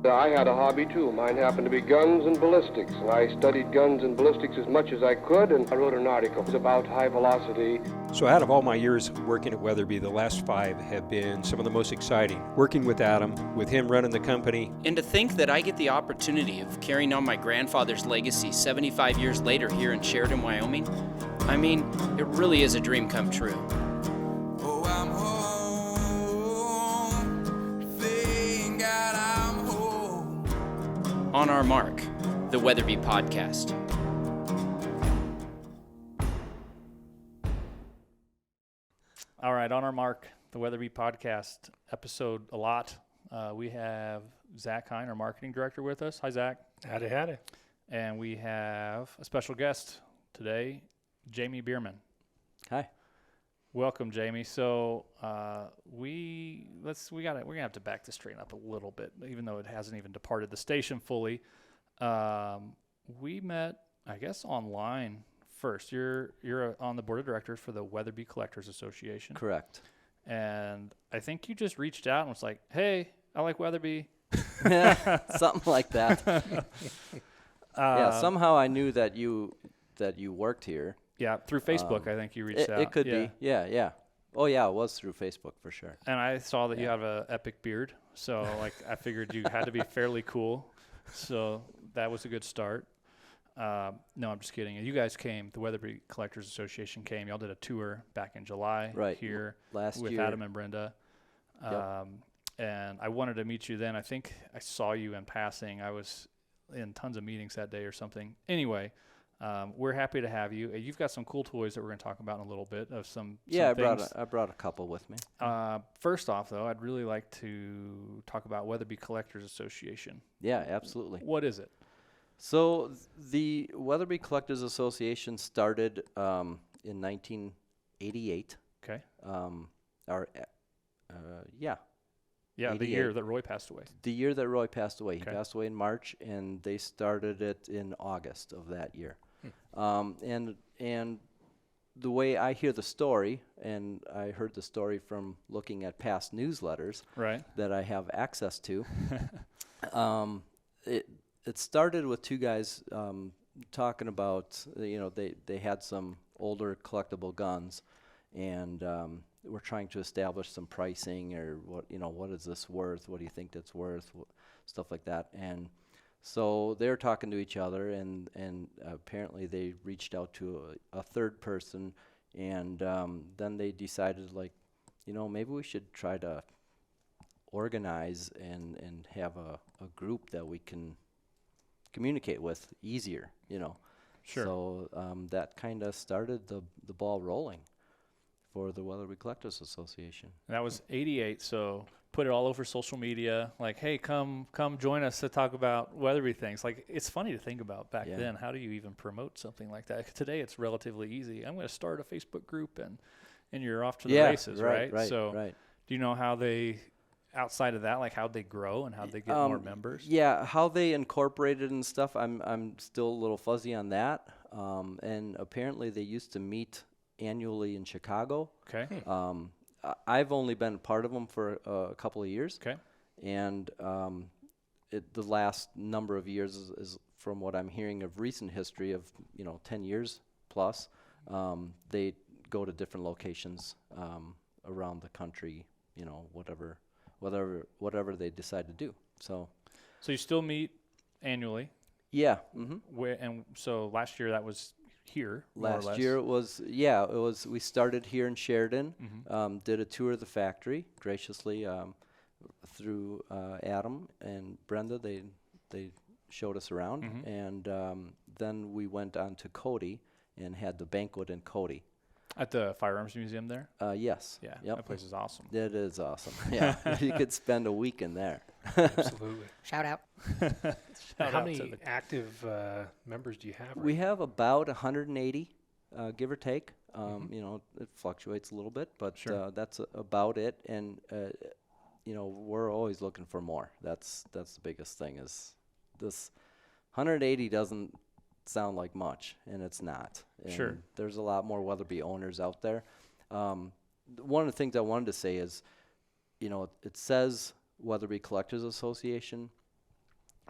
I had a hobby too. Mine happened to be guns and ballistics, and I studied guns and ballistics as much as I could, and I wrote an article about high velocity. So out of all my years working at Weatherby, the last 5 have been some of the most exciting. Working with Adam, with him running the company. And to think that I get the opportunity of carrying on my grandfather's legacy 75 years later here in Sheridan, Wyoming, I mean, it really is a dream come true. Oh, I'm home. Thank God I'm home. On Our Mark, the Weatherby Podcast. All right, On Our Mark, the Weatherby Podcast, episode a lot. We have Zach Hine, our marketing director, with us. Hi, Zach. Howdy. And we have a special guest today, Jamie Biermann. Hi. Welcome, Jamie. So we're gonna have to back this train up a little bit, even though it hasn't even departed the station fully. We met, I guess, online first. You're on the board of directors for the Weatherby Collectors Association. Correct. And I think you just reached out and was like, "Hey, I like Weatherby." Something like that. Yeah. Somehow I knew that you worked here. Yeah, through Facebook, I think you reached out. It could be. Yeah. Oh yeah, it was through Facebook for sure. And I saw that you have an epic beard, so I figured you had to be fairly cool. So that was a good start. No, I'm just kidding. You guys came. The Weatherby Collectors Association came. Y'all did a tour back in July here last with year. Adam and Brenda. Yep. And I wanted to meet you then. I think I saw you in passing. I was in tons of meetings that day or something. Anyway, we're happy to have you. You've got some cool toys that we're going to talk about in a little bit of some things. I brought a couple with me. First off, though, I'd really like to talk about Weatherby Collectors Association. Yeah, absolutely. What is it? So the Weatherby Collectors Association started in 1988. Okay. Yeah, the year that Roy passed away. The year that Roy passed away. Okay. He passed away in March, and they started it in August of that year. And the way I hear the story, and I heard the story from looking at past newsletters that I have access to, it started with two guys talking about, they had some older collectible guns, and we're trying to establish some pricing, or what is this worth? What do you think that's worth? Stuff like that. And so they're talking to each other, and apparently they reached out to a third person, and then they decided, maybe we should try to organize and have a group that we can communicate with easier, Sure. So that kind of started the ball rolling for the Weatherby Collectors Association. And that was 88, so put it all over social media, like, hey, come join us to talk about Weatherby things. Like, it's funny to think about back then. How do you even promote something like that? Today it's relatively easy. I'm going to start a Facebook group, and you're off to the races, right? Right. Do you know how they, outside of that, like how'd they grow and how'd they get more members? Yeah, how they incorporated and stuff, I'm still a little fuzzy on that. And apparently they used to meet annually in Chicago. Okay. I've only been part of them for a couple of years. Okay. And the last number of years is from what I'm hearing of recent history of 10 years plus. They go to different locations around the country. Whatever they decide to do. So you still meet annually? Yeah. Mm-hmm. And so last year that was here. Last year it was. We started here in Sheridan. Mm-hmm. Did a tour of the factory graciously through Adam and Brenda. They showed us around, mm-hmm. and then we went on to Cody and had the banquet in Cody. At the Firearms Museum there? Yes. Yeah, yep. That place is awesome. It is awesome. Yeah, you could spend a week in there. Absolutely. Shout out. How many active members do you have? We have about 180, give or take. It fluctuates a little bit, but that's about it. And we're always looking for more. That's the biggest thing. Is this 180 doesn't sound like much, and it's not. And sure. There's a lot more Weatherby owners out there. One of the things I wanted to say is, it says Weatherby Collectors Association,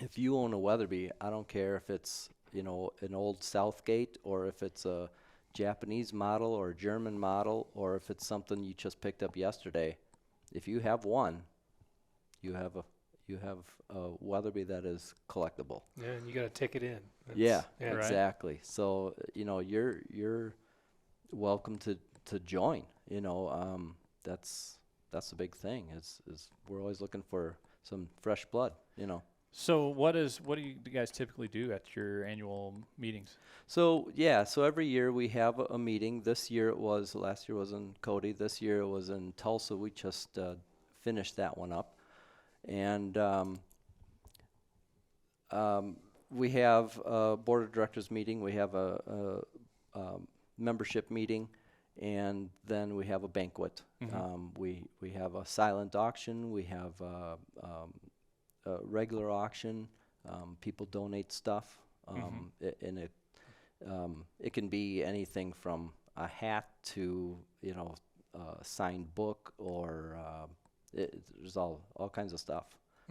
if you own a Weatherby, I don't care if it's, you know, an old Southgate or if it's a Japanese model or a German model or if it's something you just picked up yesterday. If you have one, you have a Weatherby that is collectible. Yeah, and you got to take it in. Yeah, Right. exactly. So, you know, you're welcome to join. You know, that's the big thing. Is we're always looking for some fresh blood. You know. So what do you guys typically do at your annual meetings? So every year we have a meeting. Last year was in Cody. This year it was in Tulsa. We just finished that one up, and we have a board of directors meeting. We have a membership meeting, and then we have a banquet. We have a silent auction. We have a regular auction. People donate stuff, and it can be anything from a hat to, you know, a signed book or there's all kinds of stuff.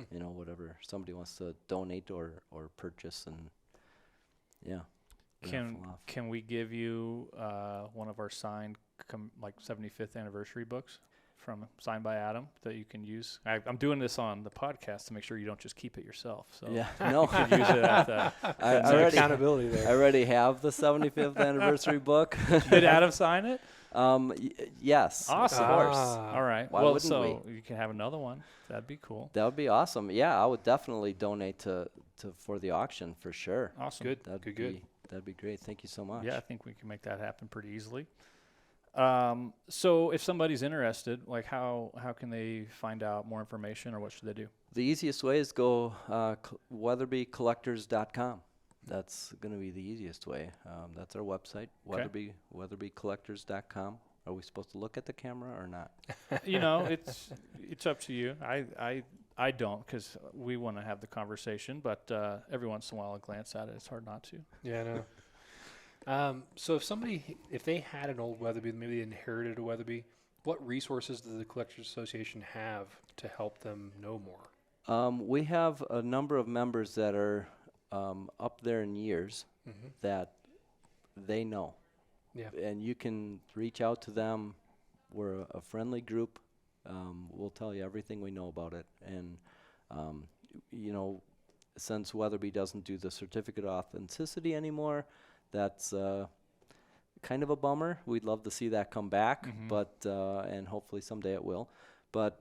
You know, whatever somebody wants to donate or purchase, and Can we give you one of our signed like 75th anniversary books signed by Adam that you can use? I'm doing this on the podcast to make sure you don't just keep it yourself. So no, you can use it at the accountability there. I already have the 75th anniversary book. Did Adam sign it? Yes. Awesome. Of course. All right. Why well, wouldn't so you can have another one. That'd be cool. That would be awesome. Yeah, I would definitely donate to for the auction for sure. Awesome. Good. That'd be great. Thank you so much. Yeah, I think we can make that happen pretty easily. So if somebody's interested, like how can they find out more information, or what should they do? The easiest way is go weatherbycollectors.com. That's going to be the easiest way. That's our website, weatherbycollectors.com. Are we supposed to look at the camera or not? You know, it's up to you. I don't, because we want to have the conversation, but every once in a while I glance at it. It's hard not to. Yeah, I know. So if they had an old Weatherby, maybe they inherited a Weatherby, what resources does the Collectors Association have to help them know more? We have a number of members that are up there in years that they know. Yeah. And you can reach out to them. We're a friendly group. We'll tell you everything we know about it. And, you know, since Weatherby doesn't do the certificate of authenticity anymore, that's kind of a bummer. We'd love to see that come back, but and hopefully someday it will. But,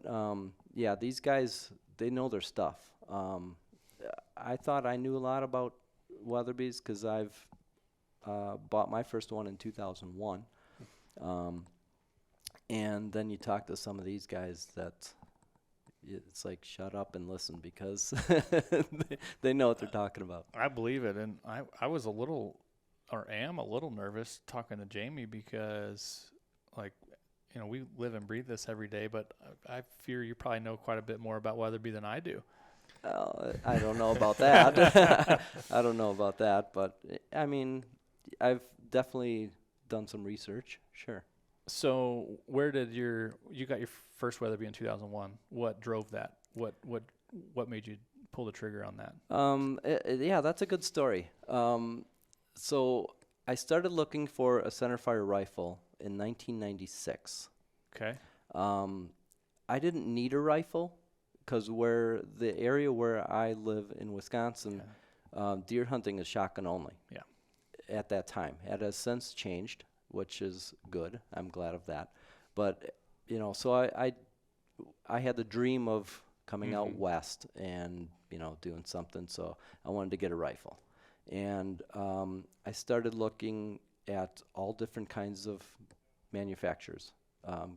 yeah, these guys, they know their stuff. I thought I knew a lot about Weatherby's because I've bought my first one in 2001. And then you talk to some of these guys that it's like, shut up and listen, because they know what they're talking about. I believe it. And I was a little, or am a little nervous talking to Jamie because, like, you know, we live and breathe this every day, but I fear you probably know quite a bit more about Weatherby than I do. I don't know about that. I don't know about that, but I mean, I've definitely done some research. Sure. So where did you got your first Weatherby in 2001? What drove that? What made you pull the trigger on that? Yeah, that's a good story. So I started looking for a centerfire rifle in 1996. Okay. I didn't need a rifle because the area where I live in Wisconsin, deer hunting is shotgun only. Yeah. At that time, it has since changed, which is good. I'm glad of that. But you know, so I had the dream of coming out west and, you know, doing something. So I wanted to get a rifle, and I started looking at all different kinds of manufacturers.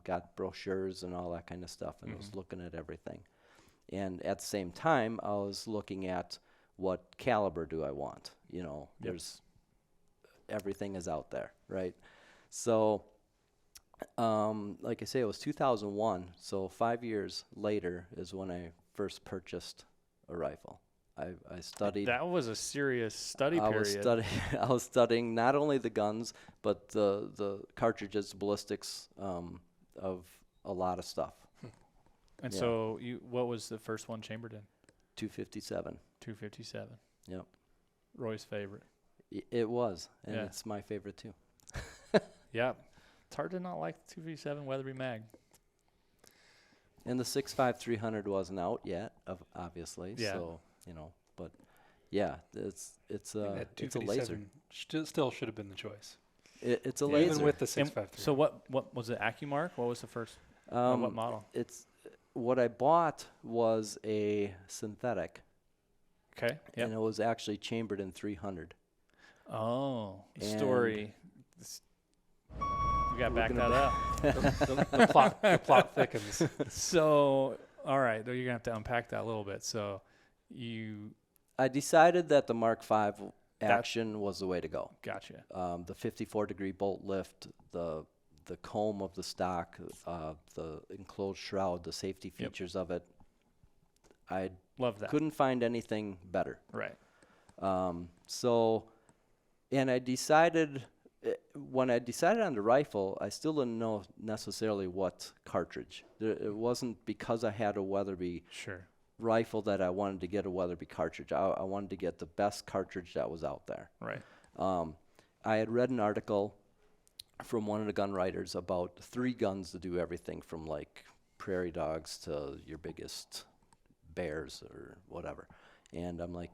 Got brochures and all that kind of stuff, and was looking at everything. And at the same time, I was looking at what caliber do I want. You know, there's everything is out there, right? So, like I say, it was 2001. So 5 years later is when I first purchased a rifle. I studied. That was a serious study period. I was studying not only the guns, but the cartridges, ballistics, of a lot of stuff. And so what was the first one chambered in? 257. 257. Yep. Roy's favorite. It was, and Yeah. it's my favorite too. Yeah. It's hard to not like the 257 Weatherby mag. And the 6.5 300 wasn't out yet, obviously. Yeah. So but yeah, it's I think a that it's a laser. 257 still should have been the choice. It's a Yeah. laser. Even with the And 6.5. so what was it? AccuMark? What was the first? Or what model? It's what I bought was a synthetic, Okay. Yep. and it was actually chambered in 300. Oh, And story. We got to back gonna that up. the plot thickens. So, all right, you're gonna have to unpack that a little bit. So, I decided that the Mark V action was the way to go. gotcha. The 54-degree bolt lift, the comb of the stock, the enclosed shroud, the safety Yep. features of it. I Love that. couldn't find anything better. Right. And I decided, when I decided on the rifle, I still didn't know necessarily what cartridge. It wasn't because I had a Weatherby Sure. rifle that I wanted to get a Weatherby cartridge. I wanted to get the best cartridge that was out there. Right. I had read an article from one of the gun writers about 3 guns to do everything from like prairie dogs to your biggest bears or whatever. And I'm like,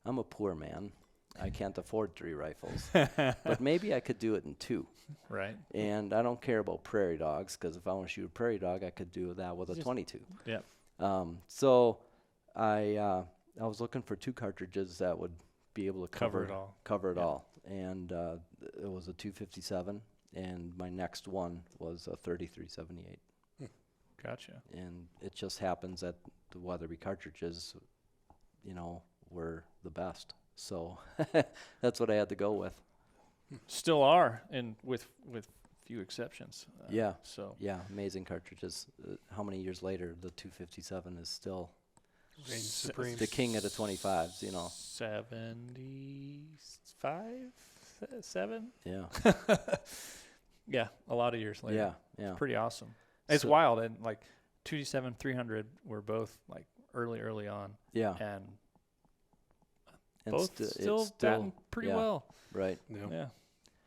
I'm a poor man. I can't afford 3 rifles. But maybe I could do it in 2. Right. And I don't care about prairie dogs, because if I want to shoot a prairie dog, I could do that with a 22. Yep. So I was looking for 2 cartridges that would be able to Cover it all. Cover it Yeah. all. And it was a 257, and my next one was a 3378. Gotcha. And it just happens that the Weatherby cartridges, were the best. So that's what I had to go with. Still are, and with few exceptions. Yeah. So Yeah, amazing cartridges. How many years later, the 257 is still Reigns supreme. the king of the 25s, 75, 7. Yeah. Yeah, a lot of years later. Yeah, yeah. Pretty awesome. It's So- wild, and like 257, 300 were both like early on, Yeah. and And both sti- still it's batting pretty yeah. well. Right. Yeah. Yeah.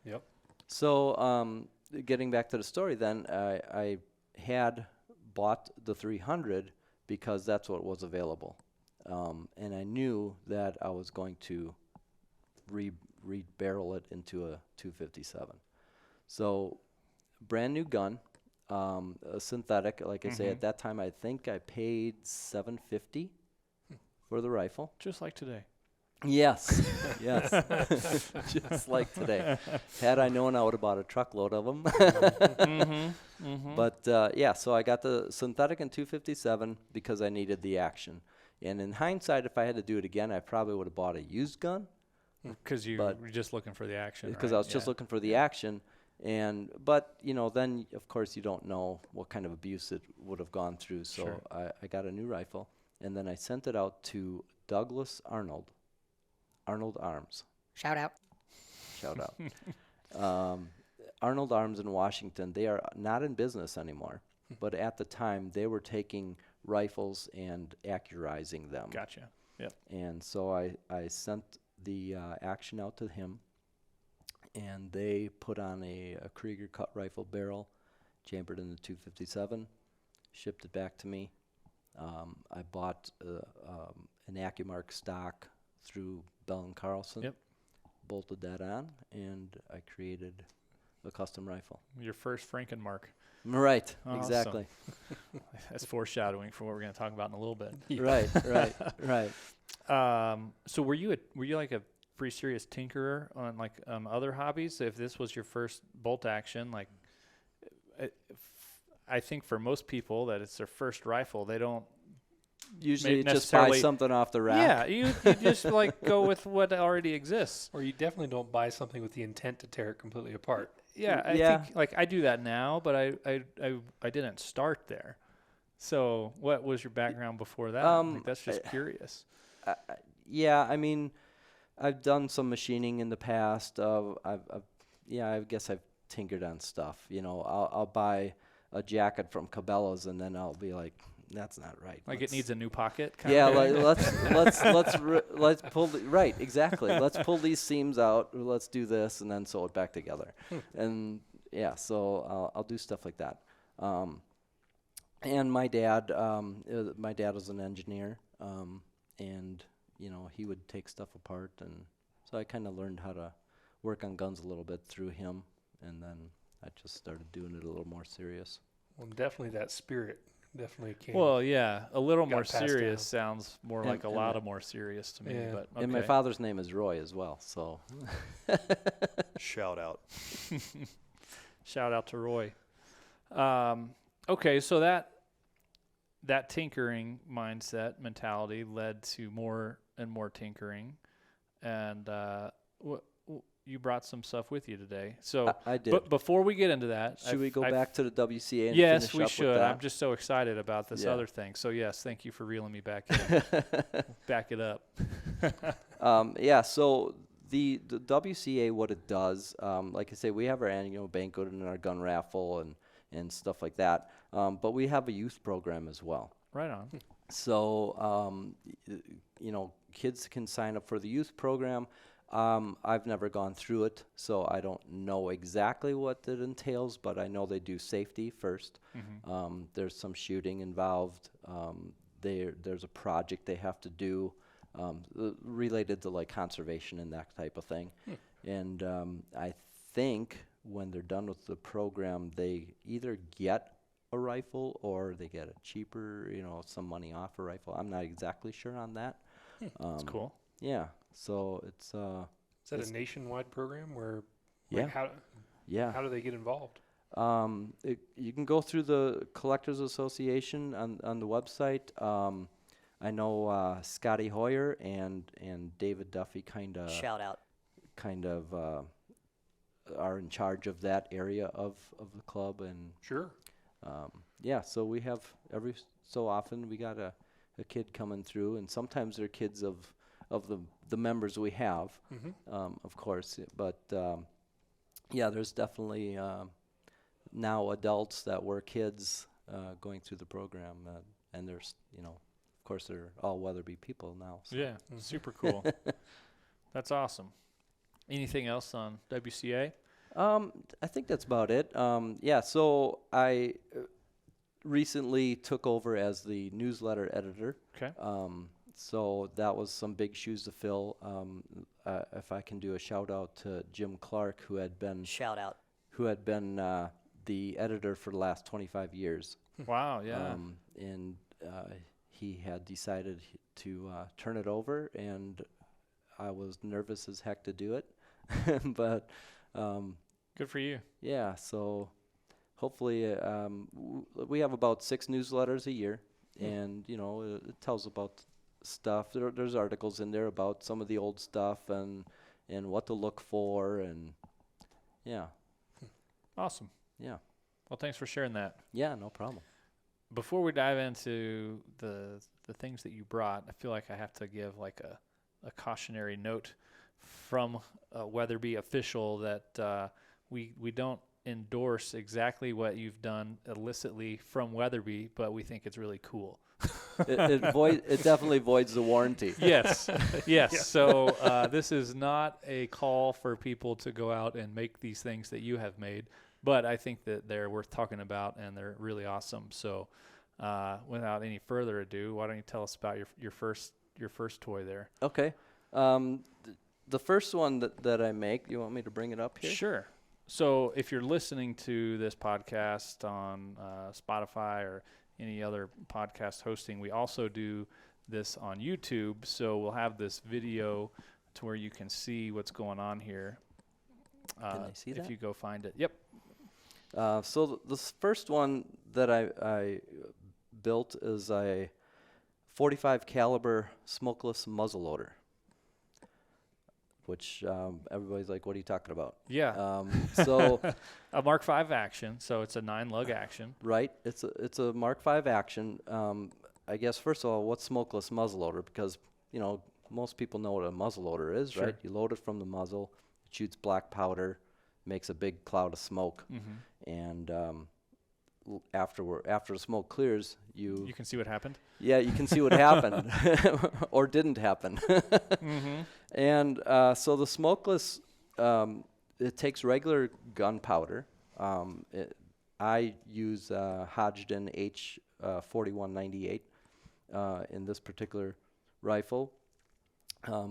Yep. So getting back to the story then, I had bought the 300 because that's what was available. And I knew that I was going to re-barrel it into a 257. So brand new gun, a synthetic. Like I say, at that time, I think I paid $750 for the rifle. Just like today. Yes, yes, just like today. Had I known, I would have bought a truckload of them. But yeah, so I got the synthetic in 257 because I needed the action. And in hindsight, if I had to do it again, I probably would have bought a used gun Because you But- were just looking for the action. because right? I was just looking for the action. But then of course you don't know what kind of abuse it would have gone through. So Sure. I got a new rifle, and then I sent it out to Douglas Arnold Arms. Shout out. Shout out. Arnold Arms in Washington, they are not in business anymore, but at the time they were taking rifles and accurizing them. Gotcha. Yep. And so I sent the action out to him, and they put on a Krieger cut rifle barrel, chambered in the 257, shipped it back to me. I bought an AccuMark stock through Bell & Carlson. Yep. Bolted that on, and I created a custom rifle. Your first Frankenmark. Right, Awesome. exactly. That's foreshadowing for what we're going to talk about in a little bit. Right. So were you like a pretty serious tinkerer on like other hobbies? If this was your first bolt action, like I think for most people that it's their first rifle, they don't. Usually Maybe just buy necessarily- something off the rack. Yeah, you just like go with what already exists. Or you definitely don't buy something with the intent to tear it completely apart. Yeah, I Yeah. think like I do that now, but I didn't start there. So what was your background before that? Like, that's just curious. Yeah, I mean, I've done some machining in the past. I guess I've tinkered on stuff. I'll buy a jacket from Cabela's, and then I'll be like, that's not right. Like it needs a new pocket. Yeah, let's pull right, exactly. Let's pull these seams out. Let's do this, and then sew it back together. And yeah, so I'll do stuff like that. And my dad was an engineer, and he would take stuff apart, and so I kind of learned how to work on guns a little bit through him, and then I just started doing it a little more serious. Well, definitely that spirit definitely came. Well, yeah, a little Got more passed serious down. sounds more And- like a and lot my- of more serious to me. Yeah. But okay. And my father's name is Roy as well, so Shout out. Shout out to Roy. Okay, so that tinkering mindset mentality led to more and more tinkering, and you brought some stuff with you today. So, I did. but before we get into that, Should we go back to the WCA and Yes, finish we up should. with that? I'm just so excited about this Yeah. other thing. So yes, thank you for reeling me back in. Back it up. Yeah, so the WCA, what it does, like I say, we have our annual banquet and our gun raffle and stuff like that, but we have a youth program as well. Right on. So, kids can sign up for the youth program. I've never gone through it, so I don't know exactly what it entails, but I know they do safety first. Mm-hmm. There's some shooting involved. There's a project they have to do related to like conservation and that type of thing. And I think when they're done with the program, they either get a rifle or they get a cheaper, some money off a rifle. I'm not exactly sure on that. That's cool. Yeah, so it's Is that a nationwide program where? Yeah. Like how do they get involved? you can go through the Collectors Association on the website. I know Scotty Hoyer and David Duffy kind of are in charge of that area of the club, and Sure. yeah, so we have every so often we got a kid coming through, and sometimes they're kids of the members we have, of course, but yeah, there's definitely now adults that were kids going through the program, and there's of course they're all Weatherby people now. So. Yeah, super cool. That's awesome. Anything else on WCA? I think that's about it. Yeah, so I recently took over as the newsletter editor. Okay. So that was some big shoes to fill. If I can do a shout out to Jim Clark, who had been the editor for the last 25 years. Wow, yeah. And he had decided to turn it over, and I was nervous as heck to do it, but Good for you. yeah. So hopefully, we have about 6 newsletters a year, and it tells about stuff. There's articles in there about some of the old stuff and what to look for, and yeah, Awesome. yeah, Well, thanks for sharing that. yeah. No problem. Before we dive into the things that you brought, I feel like I have to give like a cautionary note from a Weatherby official that we don't endorse exactly what you've done illicitly from Weatherby, but we think it's really cool. It definitely voids the warranty. Yes, yes. So this is not a call for people to go out and make these things that you have made, but I think that they're worth talking about and they're really awesome. So without any further ado, why don't you tell us about your first toy there? Okay. The first one that I make, you want me to bring it up here? Sure. So if you're listening to this podcast on Spotify or any other podcast hosting, we also do this on YouTube. So we'll have this video to where you can see what's going on here. Can they see that? If you go find it. Yep. So the first one that I built is a 45 caliber smokeless muzzleloader, which everybody's like, "What are you talking about?" Yeah. So A Mark V action. So it's a 9-lug action. right, it's a Mark V action. I guess first of all, what's smokeless muzzleloader? Because most people know what a muzzleloader is, Sure. right? You load it from the muzzle, it shoots black powder, makes a big cloud of smoke. Mm-hmm. And after the smoke clears, you can see what happened. yeah, you can see what happened or didn't happen. And so the smokeless, it takes regular gunpowder. I use Hodgdon H4198 in this particular rifle.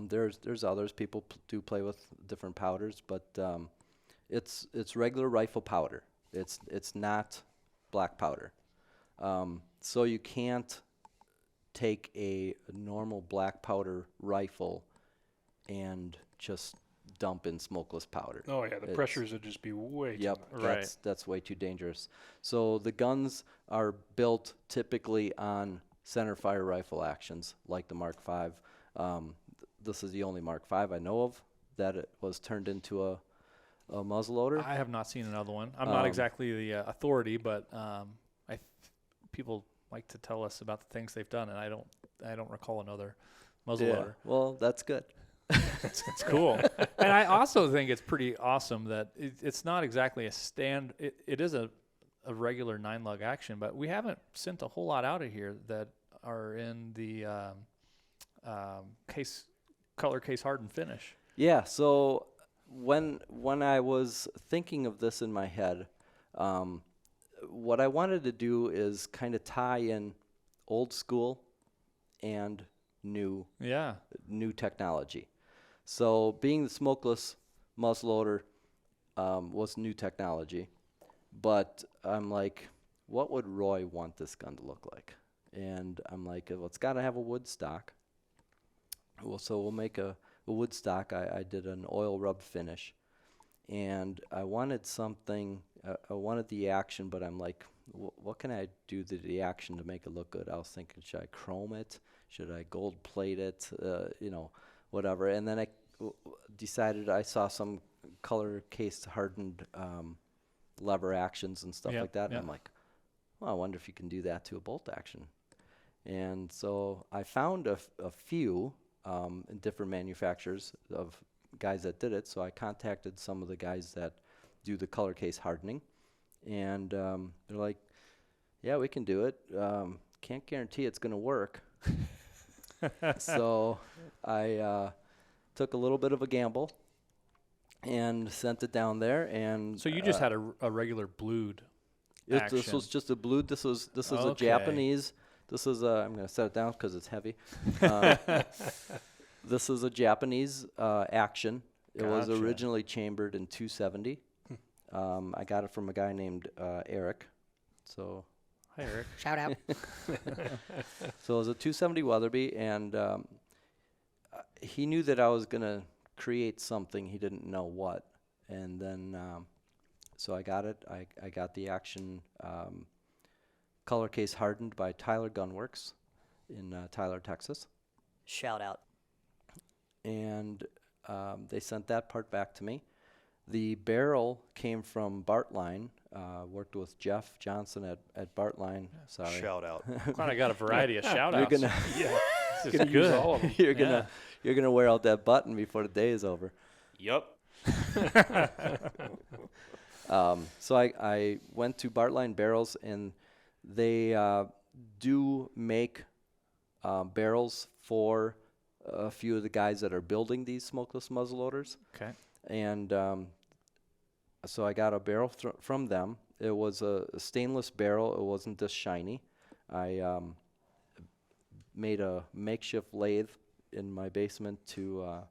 There's others. People do play with different powders, but it's regular rifle powder. It's not black powder. So you can't take a normal black powder rifle and just dump in smokeless powder. Oh yeah, the pressures would just be way too Yep, much. that's way too dangerous. So the guns are built typically on center fire rifle actions, like the Mark V. This is the only Mark V I know of that it was turned into a muzzleloader. I have not seen another one. I'm not exactly the authority, but people like to tell us about the things they've done, and I don't recall another muzzleloader. Yeah, well, that's good. It's cool. And I also think it's pretty awesome that it's not exactly a stand. It is a regular 9-lug action, but we haven't sent a whole lot out of here that are in the color case hardened finish. Yeah, so when I was thinking of this in my head, what I wanted to do is kind of tie in old school and new technology. So being the smokeless muzzleloader was new technology, but I'm like, what would Roy want this gun to look like? And I'm like, well, it's got to have a wood stock. Well, so we'll make a wood stock. I did an oil rub finish, and I wanted something. I wanted the action, but I'm like, what can I do to the action to make it look good? I was thinking, should I chrome it? Should I gold plate it? Whatever. And then I decided I saw some color case hardened lever actions and stuff like that. And I'm like, well, I wonder if you can do that to a bolt action. And so I found a few in different manufacturers of guys that did it. So I contacted some of the guys that do the color case hardening, and they're like, yeah, we can do it. Can't guarantee it's going to work. So I took a little bit of a gamble and sent it down there. And so you just had a regular blued action. This was just a blued. This was a Japanese. This is I'm going to set it down because it's heavy. This is a Japanese action. It was originally chambered in 270. I got it from a guy named Eric. So hi, Eric. Shout out. So it was a 270 Weatherby, and he knew that I was going to create something. He didn't know what. And then so I got it. I got the action color case hardened by Tyler Gunworks in Tyler, Texas. Shout out. And they sent that part back to me. The barrel came from Bartline. Worked with Jeff Johnson at Bartline. Sorry. Shout out. Glad I got a variety of shout outs. You're gonna This is good. All of them. you're gonna wear out that button before the day is over. Yup. So I went to Bartline Barrels, and they do make barrels for a few of the guys that are building these smokeless muzzleloaders. Okay. And so I got a barrel from them. It was a stainless barrel. It wasn't this shiny. I made a makeshift lathe in my basement to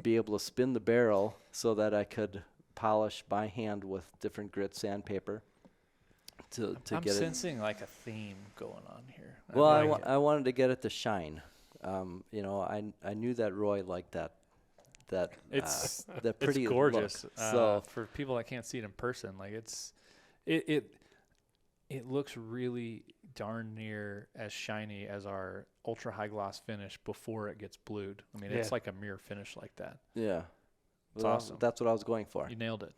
be able to spin the barrel so that I could polish by hand with different grit sandpaper to I'm get it. sensing like a theme going on here. Well, I wanted to get it to shine. I knew that Roy liked that. It's that pretty it's gorgeous. Look. So for people that can't see it in person, like it looks really darn near as shiny as our ultra high gloss finish before it gets blued. I mean, it's like a mirror finish like that. yeah, It's awesome. That's what I was going for. You nailed it.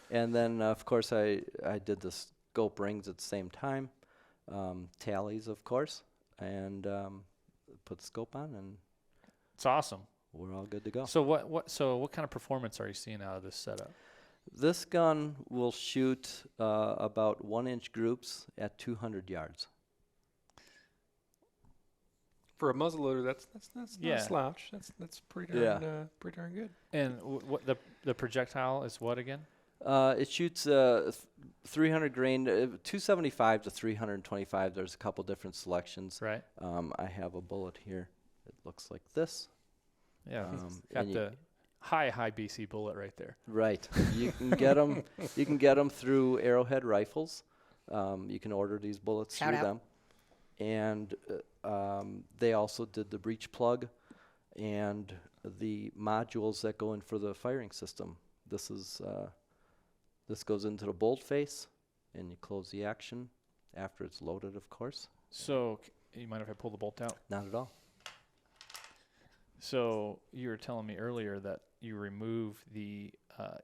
And then of course I did the scope rings at the same time, tallies of course, and put the scope on, and It's awesome. we're all good to go. So what kind of performance are you seeing out of this setup? This gun will shoot about 1-inch groups at 200 yards. For a muzzleloader, that's not Yeah. a slouch. That's pretty darn good. And what the projectile is what again? It shoots 300 grain, 275 to 325. There's a couple different selections. Right. I have a bullet here. It looks like this. Yeah. and Got the high BC bullet right there. Right. You can get them. You can get them through Arrowhead Rifles. You can order these bullets Shout through out. them, and they also did the breech plug and the modules that go in for the firing system. This is this goes into the bolt face, and you close the action after it's loaded, of course. So you mind if I pull the bolt out? Not at all. So you were telling me earlier that you remove the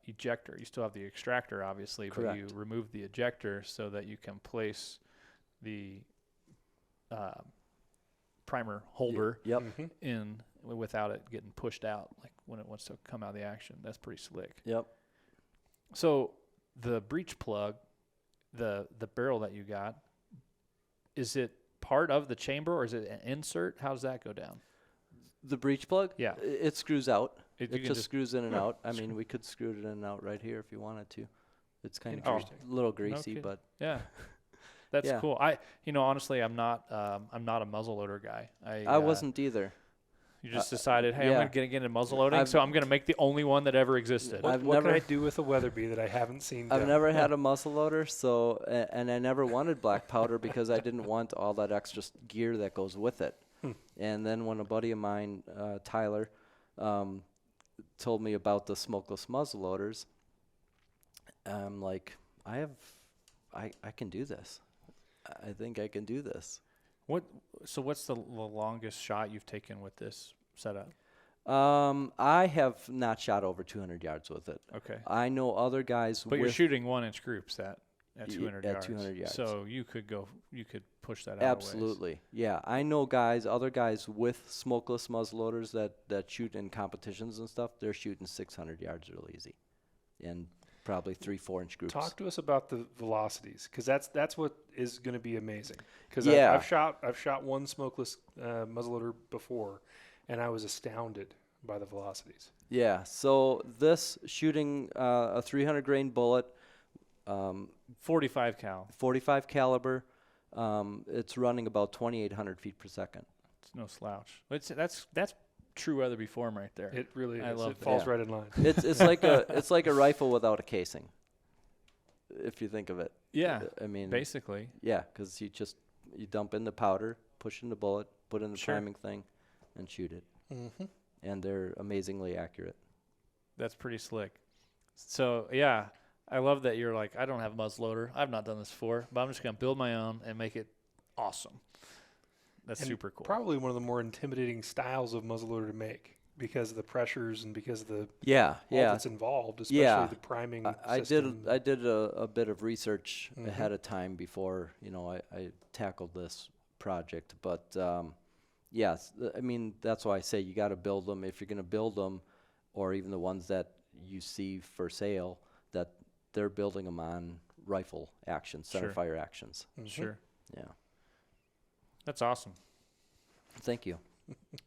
ejector. You still have the extractor, obviously, but you Correct. remove the ejector so that you can place the primer holder Yep. in without it getting pushed out, like when it wants to come out of the action. That's pretty slick. Yep. So the breech plug, the barrel that you got, is it part of the chamber or is it an insert? How does that go down? The breech plug? Yeah. It screws out. You It can just screws in and out. I mean, we could screw it in and out right here if you wanted to. It's kind of Interesting. a little greasy, kidding. but Yeah. That's Yeah. cool. Honestly, I'm not a muzzleloader guy. I wasn't either. You just decided, hey, yeah. I'm going to get into muzzleloading, so I'm going to make the only one that ever existed. I've What can never- I do with a Weatherby that I haven't seen I've done? never had a muzzleloader, so and I never wanted black powder because I didn't want all that extra gear that goes with it. And then when a buddy of mine, Tyler, told me about the smokeless muzzleloaders, I'm like, I can do this. I think I can do this. So what's the longest shot you've taken with this setup? I have not shot over 200 yards with it. Okay. I know other guys But you're shooting 1-inch groups at 200 yards. At 200 yards. So you could push that out a ways. Absolutely. Yeah. I know other guys with smokeless muzzleloaders that shoot in competitions and stuff, they're shooting 600 yards real easy. And probably 3-4-inch groups. Talk to us about the velocities, because that's what is going to be amazing. Because Yeah. I've shot one smokeless muzzleloader before, and I was astounded by the velocities. Yeah. So this shooting a 300 grain bullet, 45 cal. 45 caliber, it's running about 2,800 feet per second. It's no slouch. That's true Weatherby form right there. It really I is. love It that. falls Yeah. right in line. It's like a rifle without a casing, if you think of it. Yeah. I mean, Basically. yeah, because you dump in the powder, push in the bullet, put in the Sure. priming thing, and shoot it. And they're amazingly accurate. That's pretty slick. So, yeah, I love that you're like, I don't have a muzzleloader. I've not done this before, but I'm just going to build my own and make it awesome. That's And super cool. Probably one of the more intimidating styles of muzzleloader to make because of the pressures and because of the Yeah, all that's involved, especially Yeah. the priming I system. did a bit of research ahead of time before I tackled this project. But yes, I mean that's why I say you got to build them if you're going to build them, or even the ones that you see for sale that they're building them on rifle actions, center Sure. fire actions. Sure. Yeah. That's awesome. Thank you.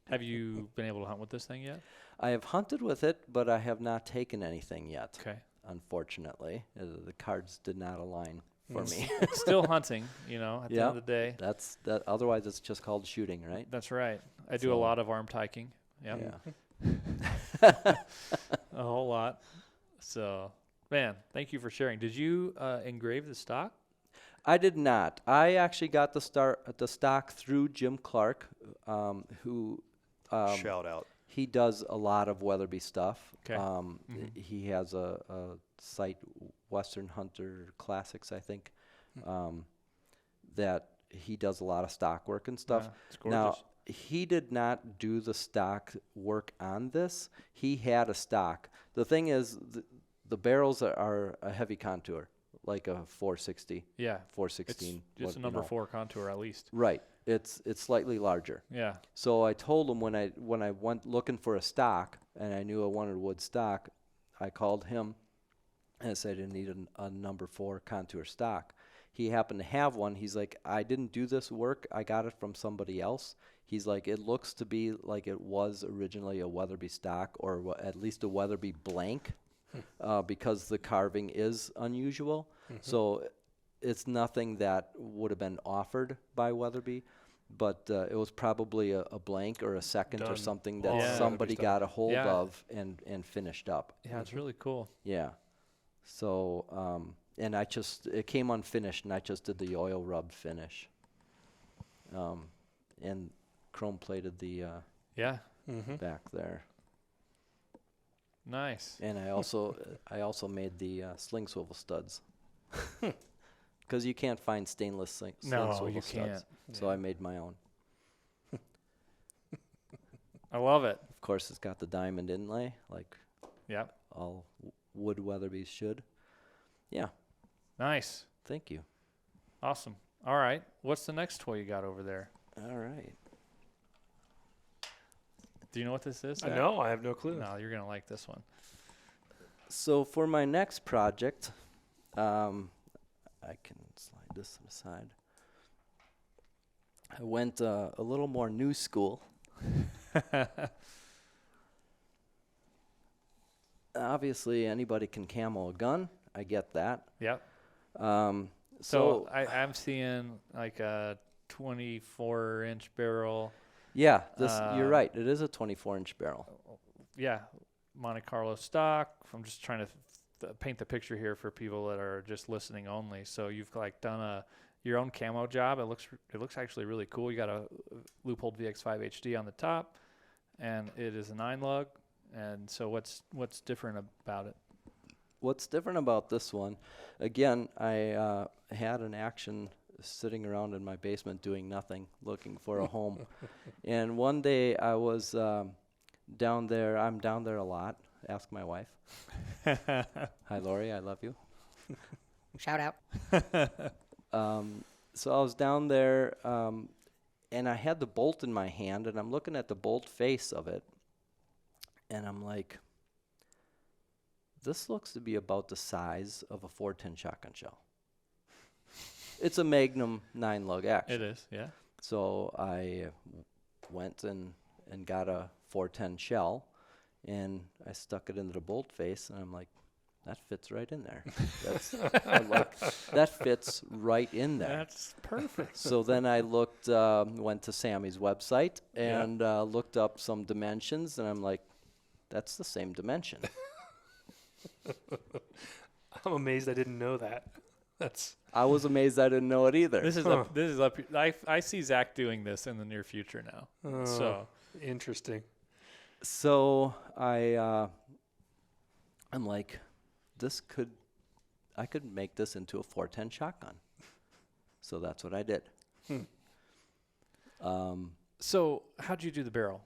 Have you been able to hunt with this thing yet? I have hunted with it, but I have not taken anything yet. Okay. Unfortunately, the cards did not align for me. It's still hunting, at the end Yeah. of the day. That's that. Otherwise, it's just called shooting, right? That's right. I do a So- lot of armed hiking. Yep. Yeah. A whole lot. So, man, thank you for sharing. Did you engrave the stock? I did not. I actually got the stock through Jim Clark, who Shout out. he does a lot of Weatherby stuff. Okay. He has a site, Western Hunter Classics, I think, that he does a lot of stock work and stuff. Yeah, it's gorgeous. Now, he did not do the stock work on this. He had a stock. The thing is, the barrels are a heavy contour, like a 460, Yeah. 416. It's a number 4 contour at least. Right. It's slightly larger. Yeah. So I told him when I went looking for a stock and I knew I wanted wood stock, I called him And I said I need a number 4 contour stock. He happened to have one. He's like, I didn't do this work. I got it from somebody else. He's like, it looks to be like it was originally a Weatherby stock, or at least a Weatherby blank, because the carving is unusual. So it's nothing that would have been offered by Weatherby, but it was probably a blank or a second or Done. something that Yeah. somebody Weatherby got a hold Yeah. of and finished up. Yeah, it's really cool. Yeah. So, and it came unfinished, and I just did the oil rub finish. And chrome plated the Yeah, back there. nice. And I also made the sling swivel studs. Because you can't find stainless sling No, swivel you studs. can't. So I made my own. I love it. Of course, it's got the diamond inlay, like Yep, all wood Weatherbys should. Yeah, nice. thank you. Awesome. All right, what's the next toy you got over there? All right. Do you know what this is? I Zach? know. I have no clue. No, you're gonna like this one. So for my next project, I can slide this to the side. I went a little more new school. Obviously, anybody can camo a gun. I get that. Yep. So So I'm seeing like a 24-inch barrel. yeah, you're um, right. It is a 24-inch barrel. Yeah, Monte Carlo stock. I'm just trying to paint the picture here for people that are just listening only. So you've like done your own camo job. It looks actually really cool. You got a Leupold VX5 HD on the top, and it is a 9-lug. And so what's different about it? What's different about this one? Again, I had an action sitting around in my basement doing nothing, looking for a home. And one day I was down there. I'm down there a lot. Ask my wife. Hi, Lori. I love you. Shout out. So I was down there, and I had the bolt in my hand, and I'm looking at the bolt face of it, and I'm like, this looks to be about the size of a 410 shotgun shell. It's a Magnum 9-lug action. It is, yeah. So I went and got a 410 shell, and I stuck it into the bolt face, and I'm like, that fits right in there. That fits right in there. That's perfect. So then I went to Sammy's website and looked up some dimensions, and I'm like, that's the same dimension. I'm amazed I didn't know that. I was amazed I didn't know it either. This is up. I see Zach doing this in the near future now. So interesting. So I'm like, I could make this into a 410 shotgun. So that's what I did. So how'd you do the barrel?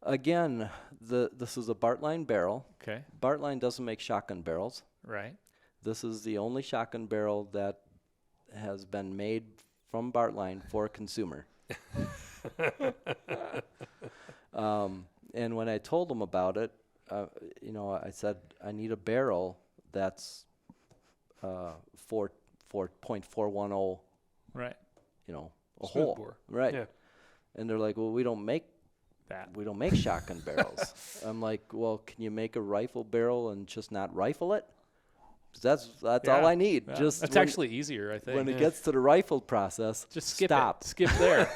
Again, this is a Bartline barrel. Okay. Bartline doesn't make shotgun barrels. Right. This is the only shotgun barrel that has been made from Bartline for a consumer. And when I told them about it, I said, I need a barrel that's 4.410, Right. a Smooth hole. bore. Right. Yeah. And they're like, well, we don't make That. We don't make shotgun barrels. I'm like, well, can you make a rifle barrel and just not rifle it? 'Cause that's all I need. Yeah. Just That's when- actually easier, I think. when it gets to the rifle process, just skip stop. it. Skip there.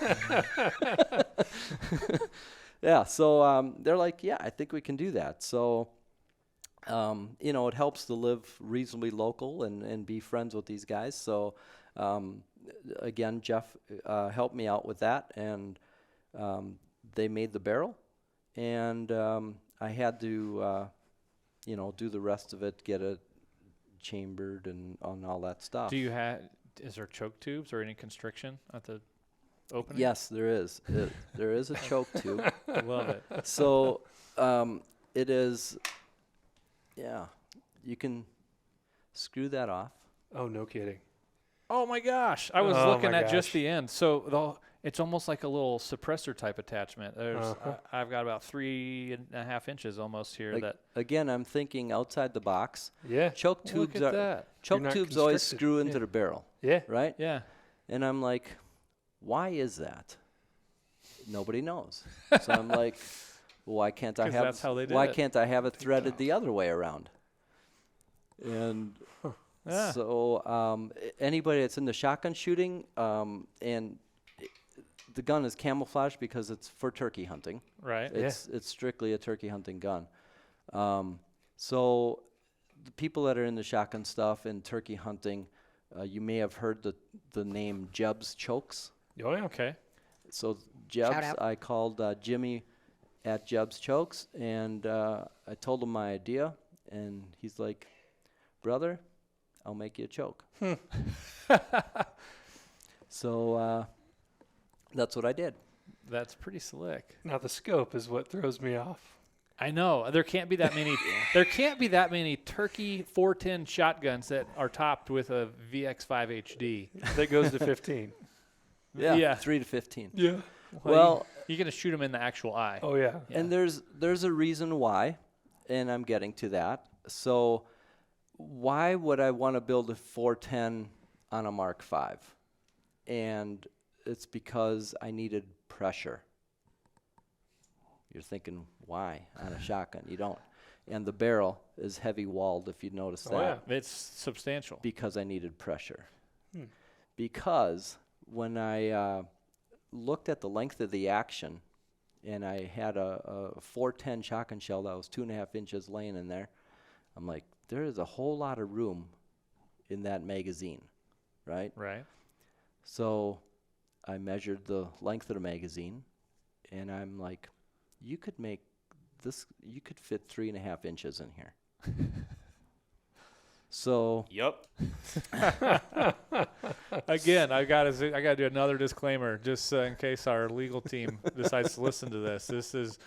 Yeah, so they're like, yeah, I think we can do that. So, it helps to live reasonably local and be friends with these guys. So, again, Jeff helped me out with that, and they made the barrel, and I had to, do the rest of it, get it chambered and on all that stuff. Is there choke tubes or any constriction at the opening? Yes, there is. There is a choke tube. I love it. So it is, you can screw that off. Oh, no kidding. Oh my gosh! I was Oh looking my at just gosh. the end. So It's almost like a little suppressor type attachment. I've got about 3.5 inches almost here. Again, I'm thinking outside the box. Yeah. Choke Look tubes at that. choke not tubes always constricted. screw into Yeah. the barrel, Yeah. right? Yeah. And I'm like, why is that? Nobody knows. So I'm like, why can't I 'Cause have that's how they did why it. can't I have it threaded the other way around? And Yeah. so anybody that's in the shotgun shooting, and the gun is camouflaged because it's for turkey hunting. Right. It's strictly a turkey hunting gun. So the people that are in the shotgun stuff and turkey hunting, you may have heard the name Jeb's Chokes. Oh, yeah. Okay. So Shout Jeb's, out. I called Jimmy at Jeb's Chokes, and I told him my idea, and he's like, brother, I'll make you a choke. So that's what I did. That's pretty slick. Now the scope is what throws me off. I know. There can't be that many. There can't be that many turkey 410 shotguns that are topped with a VX5 HD. That goes to 15. Yeah. 3 to 15. Yeah. Well, you're gonna shoot them in the actual eye. Oh, yeah. and there's a reason why, and I'm getting to that. So why would I want to build a 410 on a Mark V? And it's because I needed pressure. You're thinking, why on a shotgun? You don't. And the barrel is heavy walled, if you notice that. Oh, yeah. It's substantial. Because I needed pressure. Because when I looked at the length of the action, and I had a 410 shotgun shell that was 2.5 inches laying in there, I'm like, there is a whole lot of room in that magazine, right? Right. So I measured the length of the magazine, and I'm like, you could make this, you could fit 3.5 inches in here. So Yup. Again, I gotta do another disclaimer, just in case our legal team decides to listen to this. This is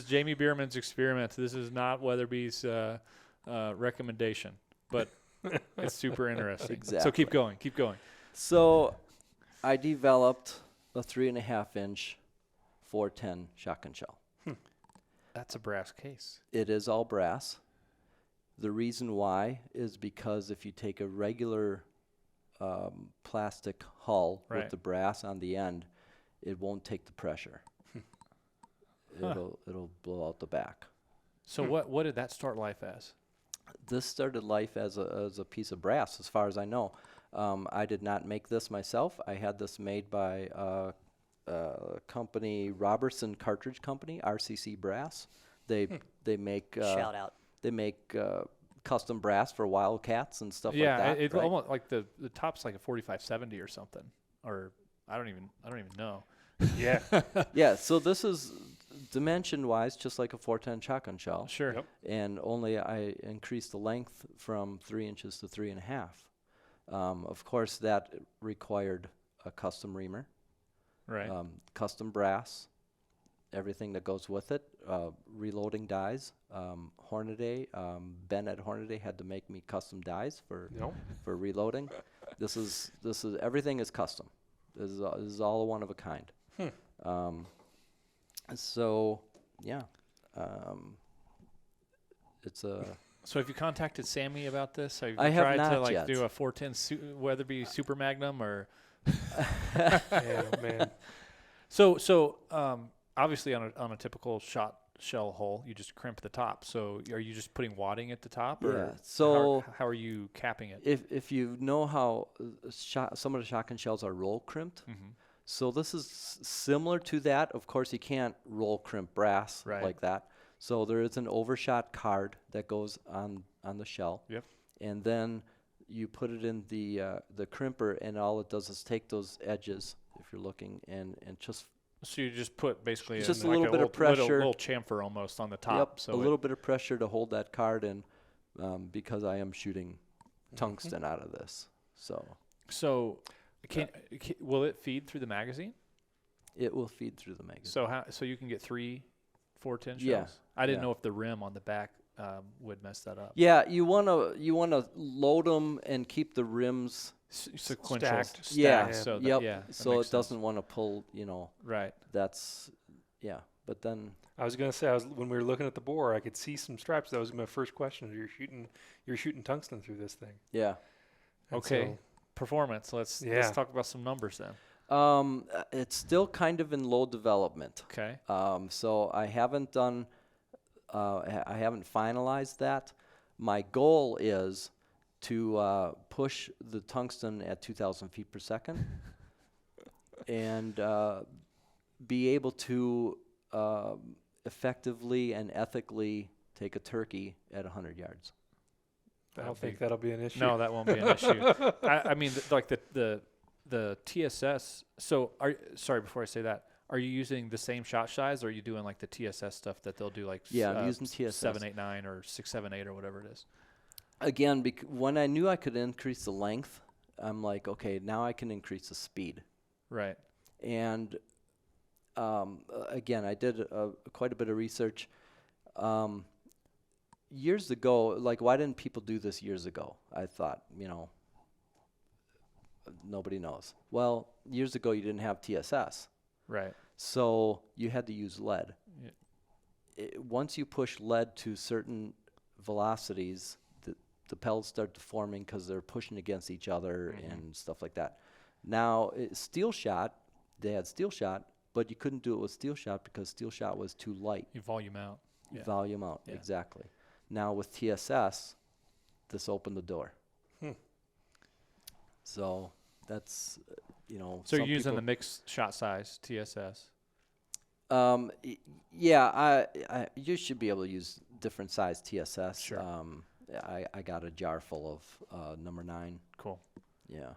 Jamie Biermann's experiment. This is not Weatherby's recommendation, but it's super interesting. Exactly. So keep going. So I developed a 3.5 inch 410 shotgun shell. That's a brass case. It is all brass. The reason why is because if you take a regular plastic hull Right. with the brass on the end, it won't take the pressure. It'll blow out the back. So what did that start life as? This started life as a piece of brass, as far as I know. I did not make this myself. I had this made by company, Robertson Cartridge Company, RCC Brass. They make Shout out. they make custom brass for Wildcats and stuff like Yeah, that. it's right? almost like the top's like a 4570 or something, or I don't even know. Yeah. Yeah, so this is dimension-wise just like a 410 shotgun shell. Sure. Yep. And only I increased the length from 3 inches to 3.5. Of course, that required a custom reamer, Right. custom brass, everything that goes with it, reloading dies. Hornady, Ben at Hornady had to make me custom dies for reloading. This is everything is custom. This is all one of a kind. So yeah, it's a. So have you contacted Sammy about this? Have you I have tried to not like yet. do a 410 Weatherby Super Magnum or? Yeah, man. So obviously on a typical shell hole, you just crimp the top. So are you just putting wadding at the top, or Yeah, so how are you capping it? If you know how some of the shotgun shells are roll crimped, Mm-hmm. so this is similar to that. Of course, you can't roll crimp brass Right. like that. So there is an overshot card that goes on the shell. Yep. And then you put it in the crimper, and all it does is take those edges, if you're looking, and just So you just put basically Just a like little bit of pressure. little chamfer almost on the top. yep, So a little bit of pressure to hold that card in, because I am shooting tungsten out of this. So will it feed through the magazine? it will feed through the magazine. So you can get 3 410 shells. Yeah, I didn't yeah. know if the rim on the back would mess that up. Yeah, you wanna load them and keep the rims Sequential. Stacked. Yeah. So yep. that So makes it doesn't sense. want to pull. Right. That's But then I was gonna say, when we were looking at the bore, I could see some stripes. That was my first question. You're shooting tungsten through this thing. yeah. And Okay. so- Performance. Let's talk about some numbers then. It's still kind of in low development. Okay. So I haven't done. I haven't finalized that. My goal is to push the tungsten at 2,000 feet per second, and be able to effectively and ethically take a turkey at 100 yards. I don't think that'll be an issue. No, that won't be an issue. I mean, like the TSS. So, sorry, before I say that, are you using the same shot size, or are you doing like the TSS stuff that they'll do, like Yeah, I'm using TSS. 789 or 678 or whatever it is? Again, when I knew I could increase the length, I'm like, okay, now I can increase the speed. Right. And again, I did quite a bit of research. Years ago, like, why didn't people do this years ago? I thought, nobody knows. Well, years ago, you didn't have TSS. Right. So you had to use lead. Yeah. Once you push lead to certain velocities, the pellets start deforming because they're pushing against each other and stuff like that. Now, steel shot, they had steel shot, but you couldn't do it with steel shot because steel shot was too light. You volume out. Yeah. Volume out, Yeah. exactly. Now with TSS, this opened the door. So that's, So you're using the mixed shot size TSS. Yeah, you should be able to use different size TSS. Sure. I got a jar full of number 9. Cool. Yeah.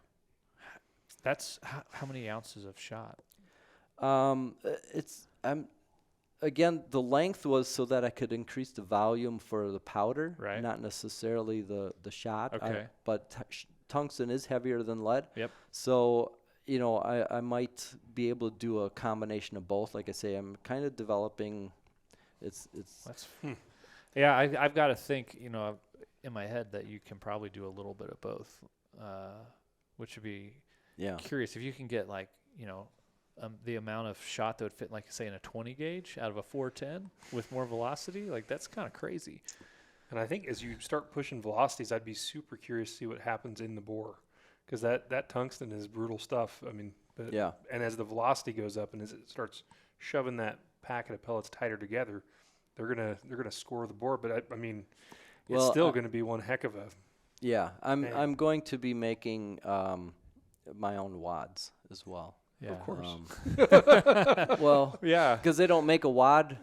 That's how many ounces of shot? Again, the length was so that I could increase the volume for the powder, Right. not necessarily the shot. Okay. But tungsten is heavier than lead. Yep. So, I might be able to do a combination of both. Like I say, I'm kind of developing. It's. That's. Yeah, I've got to think, in my head that you can probably do a little bit of both, which would be curious if you can get the amount of shot that would fit, like, say, in a 20 gauge out of a 410 with more velocity. Like, that's kind of crazy. And I think as you start pushing velocities, I'd be super curious to see what happens in the bore, because that tungsten is brutal stuff. I mean, and as the velocity goes up and as it starts shoving that packet of pellets tighter together, they're gonna score the bore. But I mean, it's still going to be one heck of a. Yeah, I'm going to be making my own wads as well. Yeah, of course. Well, yeah, because they don't make a wad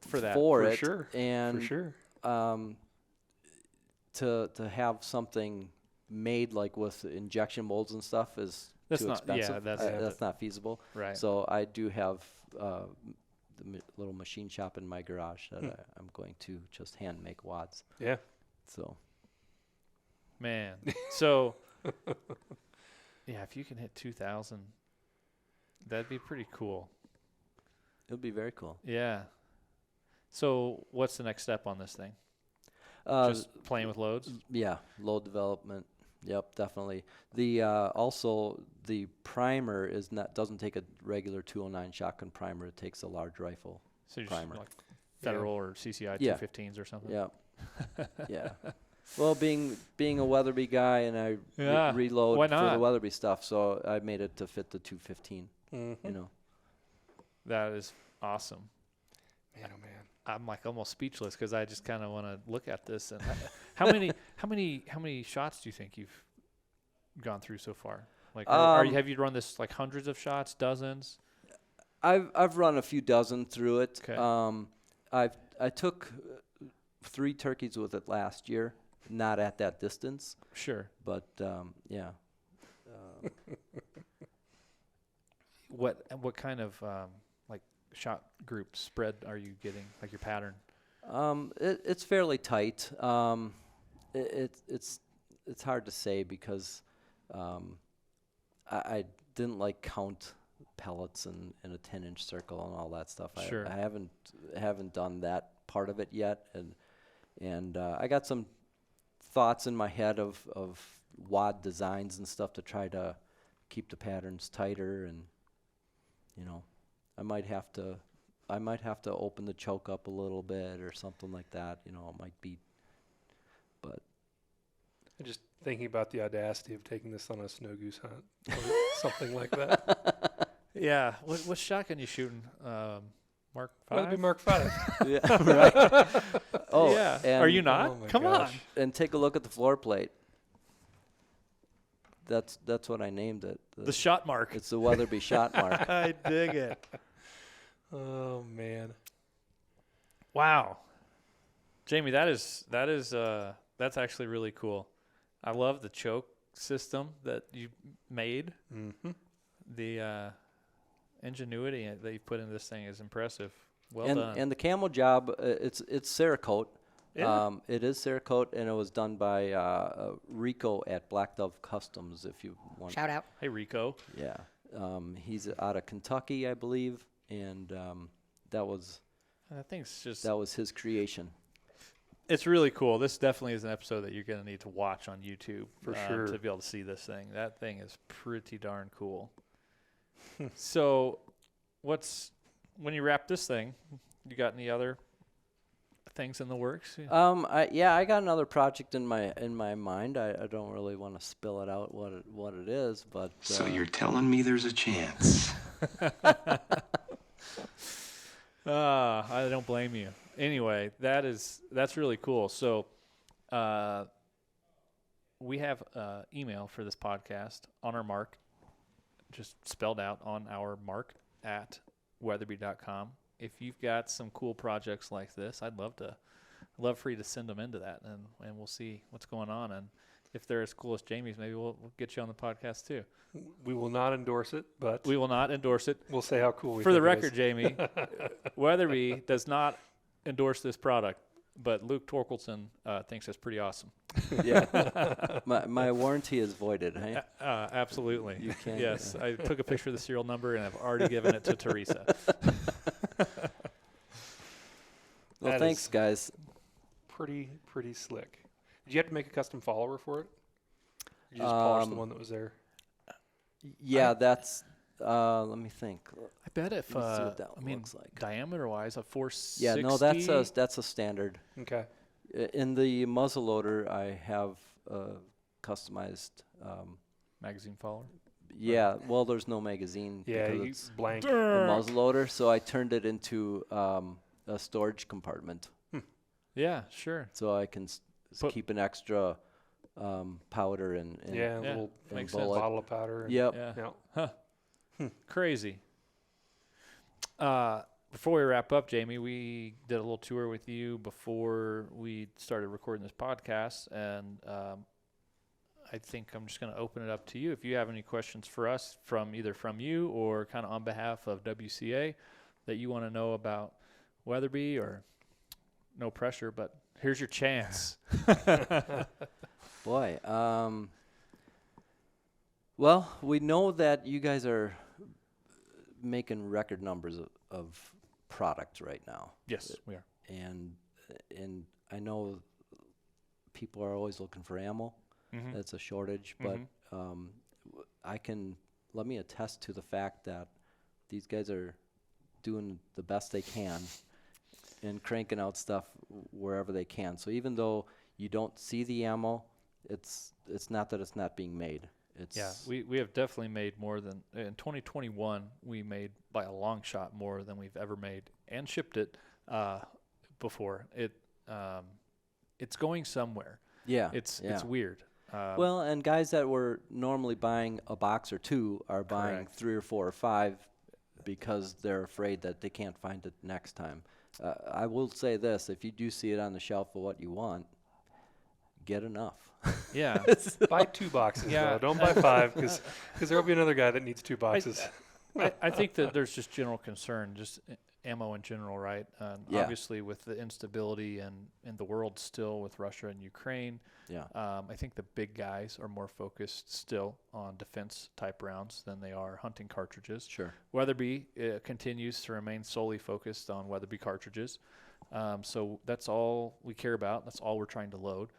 for that. for For it, sure. and For sure. To have something made like with injection molds and stuff is That's too not- yeah, expensive. that's- not feasible. Right. So I do have the little machine shop in my garage that I'm going to just hand make wads. Yeah. So. Man. So, yeah, if you can hit 2,000, that'd be pretty cool. It would be very cool. Yeah. So what's the next step on this thing? Just playing with loads? Yeah, load development. Yep, definitely. The also the primer doesn't take a regular 209 shotgun primer. It takes a large rifle So you're primer. just like Federal or CCI Yeah. 215s or something? Yeah. Yeah. Well, being a Weatherby guy, and I reload why for not? the Weatherby stuff, so I made it to fit the 215. Mm-hmm. That is awesome. Man, oh man. I'm like almost speechless because I just kind of want to look at this. And how many shots do you think you've gone through so far? Like, have you run this like hundreds of shots, dozens? I've run a few dozen through it. Okay. I took 3 turkeys with it last year, not at that distance. Sure. But yeah. What kind of like shot group spread are you getting? Like your pattern? It's fairly tight. It's hard to say because I didn't count pellets in a 10-inch circle and all that stuff. Sure. I haven't done that part of it yet, And I got some thoughts in my head of wad designs and stuff to try to keep the patterns tighter, and I might have to open the choke up a little bit or something like that. It might be, but I'm just thinking about the audacity of taking this on a snow goose hunt or something like that. Yeah. What shotgun you shooting? Mark 5? That'd be Mark 5. yeah, right. Oh, yeah. and Are you not? Oh my Come gosh. on. And take a look at the floor plate. That's what I named it. The shot mark. It's the Weatherby shot mark. I dig it. Oh man. Wow. Jamie, that's actually really cool. I love the choke system that you made. Mm-hmm. The ingenuity that you put into this thing is impressive. Well and, done. And the camo job, it's Cerakote. Yeah. It is Cerakote, and it was done by Rico at Black Dove Customs. If you want. Shout out. Hey, Rico. Yeah. He's out of Kentucky, I believe, and that was his creation. It's really cool. This definitely is an episode that you're going to need to watch on YouTube For sure. to be able to see this thing. That thing is pretty darn cool. So, when you wrap this thing, you got any other things in the works? I got another project in my mind. I don't really want to spill it out what it is, but so you're telling me there's a chance? I don't blame you. Anyway, that's really cool. So, we have email for this podcast on our mark, just spelled out on our mark at weatherby.com. If you've got some cool projects like this, I'd love for you to send them into that, and we'll see what's going on. And if they're as cool as Jamie's, maybe we'll get you on the podcast too. We will not endorse it, but We will not endorse it. we'll say how cool we For the think it record, is. Jamie, Weatherby does not endorse this product, but Luke Torkelson thinks it's pretty awesome. yeah, my warranty is voided. Hey? Absolutely. You can't. Yes, I took a picture of the serial number, and I've already given it to Teresa. Well, That thanks, is guys. pretty slick. Did you have to make a custom follower for it? Or you just polished the one that was there? Yeah, that's. Let me think. I bet if Let me see what that looks like. diameter-wise, a 460. Yeah, no, that's a standard. Okay. In the muzzleloader, I have customized. magazine follower. Yeah, well, there's no magazine. Yeah, because you it's blank. the muzzleloader, so I turned it into a storage compartment, Yeah, sure. so I can keep an extra powder and Yeah, a Yeah, little makes sense. bottle of powder. And Yep. Yeah. Yeah. Huh. Crazy. Before we wrap up, Jamie, we did a little tour with you before we started recording this podcast, and I think I'm just going to open it up to you. If you have any questions for us from you or kind of on behalf of WCA that you want to know about Weatherby, or no pressure, but here's your chance. Boy, well, we know that you guys are making record numbers of product right now. Yes, we are. And I know people are always looking for ammo. Mhm. That's a shortage, but let me attest to the fact that these guys are doing the best they can and cranking out stuff wherever they can. So even though you don't see the ammo, it's not that it's not being made. Yeah, we have definitely made more than in 2021. We made by a long shot more than we've ever made and shipped it before. It's going somewhere. Yeah, It's yeah. weird. Well, and guys that were normally buying a box or two are buying Correct. 3 or 4 or 5 because they're afraid that they can't find it next time. I will say this: if you do see it on the shelf of what you want, get enough. Yeah. Buy 2 boxes, Yeah. though. Don't buy 5, because there will be another guy that needs 2 boxes. I think that there's just general concern, just ammo in general, right? Obviously, with the instability in the world still with Russia and Ukraine, I think the big guys are more focused still on defense type rounds than they are hunting cartridges. Sure. Weatherby continues to remain solely focused on Weatherby cartridges. So that's all we care about. That's all we're trying to load.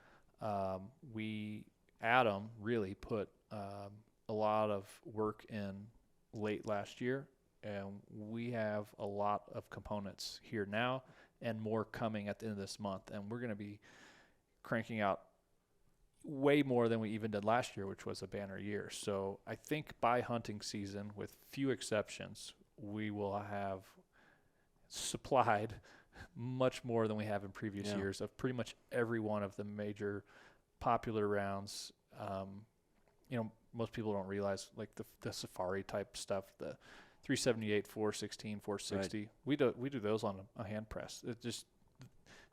Adam really put a lot of work in late last year, and we have a lot of components here now and more coming at the end of this month. And we're going to be cranking out way more than we even did last year, which was a banner year. So I think by hunting season, with few exceptions, we will have supplied much more than we have in previous years of pretty much every one of the major popular rounds. Most people don't realize, like the safari type stuff, the 378, 416, 460. Right. We do those on a hand press. It just,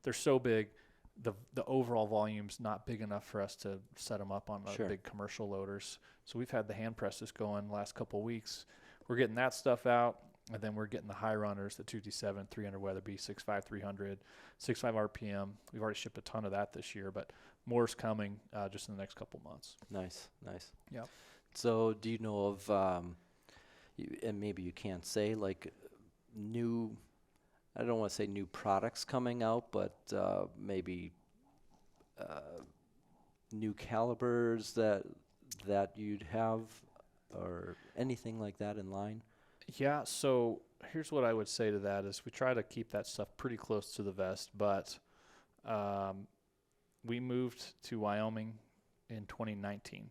they're so big. The overall volume's not big enough for us to set them up on the big commercial loaders. So we've had the hand presses going the last couple of weeks. We're getting that stuff out, and then we're getting the high runners, the 2D7, 300 Weatherby, 6.5, 300, 6.5 RPM. We've already shipped a ton of that this year, but more's coming just in the next couple months. Nice. Yeah. So do you know of, and maybe you can't say, like new, I don't want to say new products coming out, but maybe new calibers that you'd have, or anything like that in line? Yeah, so here's what I would say to that is we try to keep that stuff pretty close to the vest, but we moved to Wyoming in 2019.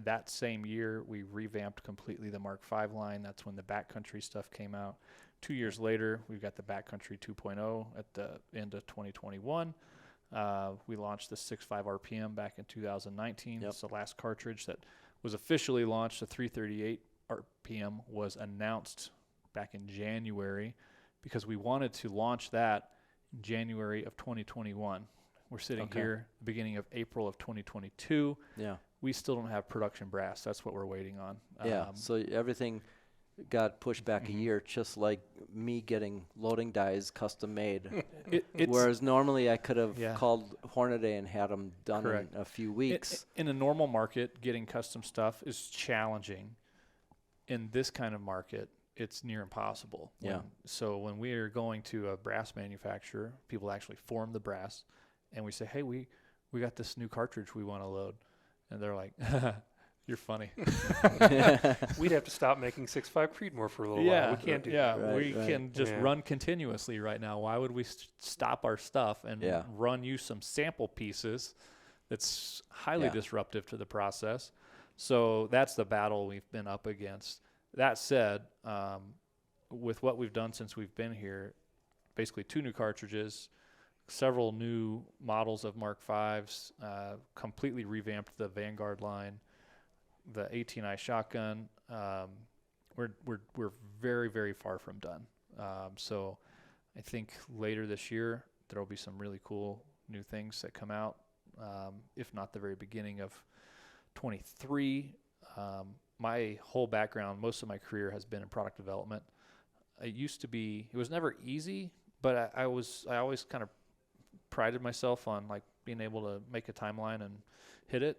That same year, we revamped completely the Mark V line. That's when the backcountry stuff came out. 2 years later, we've got the backcountry 2.0 at the end of 2021. We launched the 6.5 RPM back in 2019. It's the last cartridge that was officially launched. The 338 RPM was announced back in January because we wanted to launch that in January of 2021. We're sitting here the beginning of April of 2022. Yeah. We still don't have production brass. That's what we're waiting on. So everything got pushed back a year, just like me getting loading dies custom made. Whereas normally I could have called Hornady and had them done in a few weeks. In a normal market, getting custom stuff is challenging. In this kind of market, it's near impossible. So when we are going to a brass manufacturer, people actually form the brass, and we say, hey, we got this new cartridge we want to load. And they're like, you're funny. We'd have to stop making 6.5 Creedmoor for a little while. We can't do that. We can just run continuously right now. Why would we stop our stuff and run you some sample pieces that's highly disruptive to the process? So that's the battle we've been up against. That said, with what we've done since we've been here, basically 2 new cartridges, several new models of Mark Vs, completely revamped the Vanguard line, the 18i shotgun. We're very, very far from done. So I think later this year there will be some really cool new things that come out, if not the very beginning of 23. My whole background, most of my career has been in product development. It was never easy, but I always kind of prided myself on like being able to make a timeline and hit it.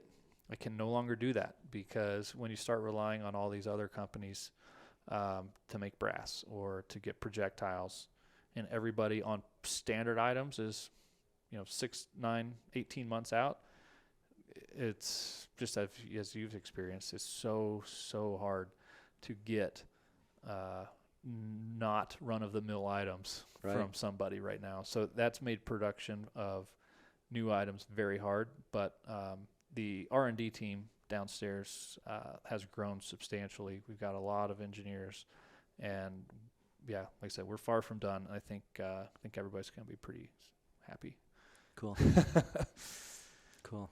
I can no longer do that because when you start relying on all these other companies to make brass or to get projectiles, and everybody on standard items is 6, 9, 18 months out, it's just as you've experienced, it's so hard to get not run-of-the-mill items from somebody right now. So that's made production of new items very hard, but the R&D team downstairs has grown substantially. We've got a lot of engineers, and like I said, we're far from done. I think everybody's going to be pretty happy. Cool. Cool.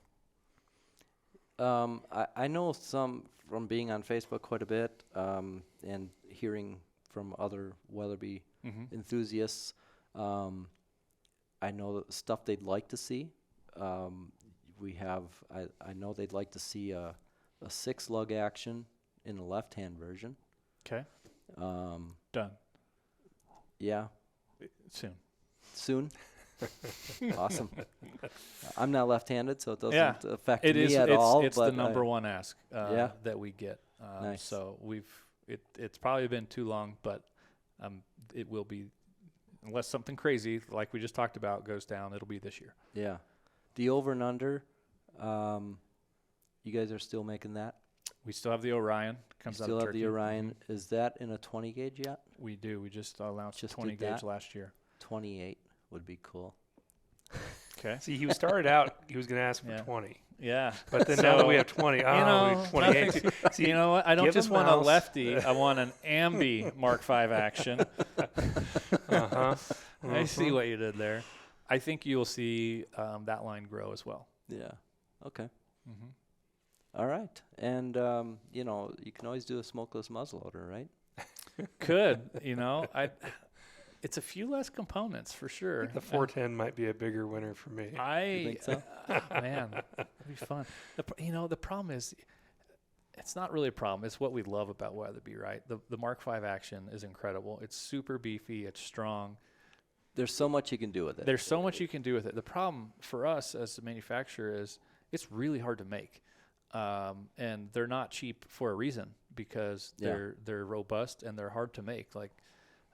I know some from being on Facebook quite a bit and hearing from other Weatherby enthusiasts. I know stuff they'd like to see. I know they'd like to see a 6-lug action in the left-hand version. Okay. Um, Done. yeah, Soon. awesome. I'm not left-handed, so it doesn't Yeah. affect It me is. at It's, all. it's but the number one ask yeah. that we get. Nice. So it's probably been too long, but it will be, unless something crazy like we just talked about goes down. It'll be this year. Yeah. The over and under. You guys are still making that? We still have the Orion. Comes You out still of have Turkey. the Orion. Is that in a 20 gauge yet? We do. We just announced Just 20 did gauge that? last year. 28 would be cool. Okay. See, he started out, he was going to ask for Yeah. 20. Yeah. But then now that we have 20, we have 28. See, you know what? I don't give just him want a mouse. lefty. I want an ambi Mark V action. I see what you did there. I think you'll see that line grow as well. Yeah. Okay. Mm-hmm. All right. And, you know, you can always do a smokeless muzzleloader, right? Could, you know, it's a few less components for sure. The 410 might be a bigger winner for me. You think so? Man, that'd be fun. The problem is, it's not really a problem. It's what we love about Weatherby, right? The Mark V action is incredible. It's super beefy. It's strong. There's so much you can do with it. There's so much you can do with it. The problem for us as a manufacturer is it's really hard to make. And they're not cheap for a reason, because they're robust and they're hard to make. Like,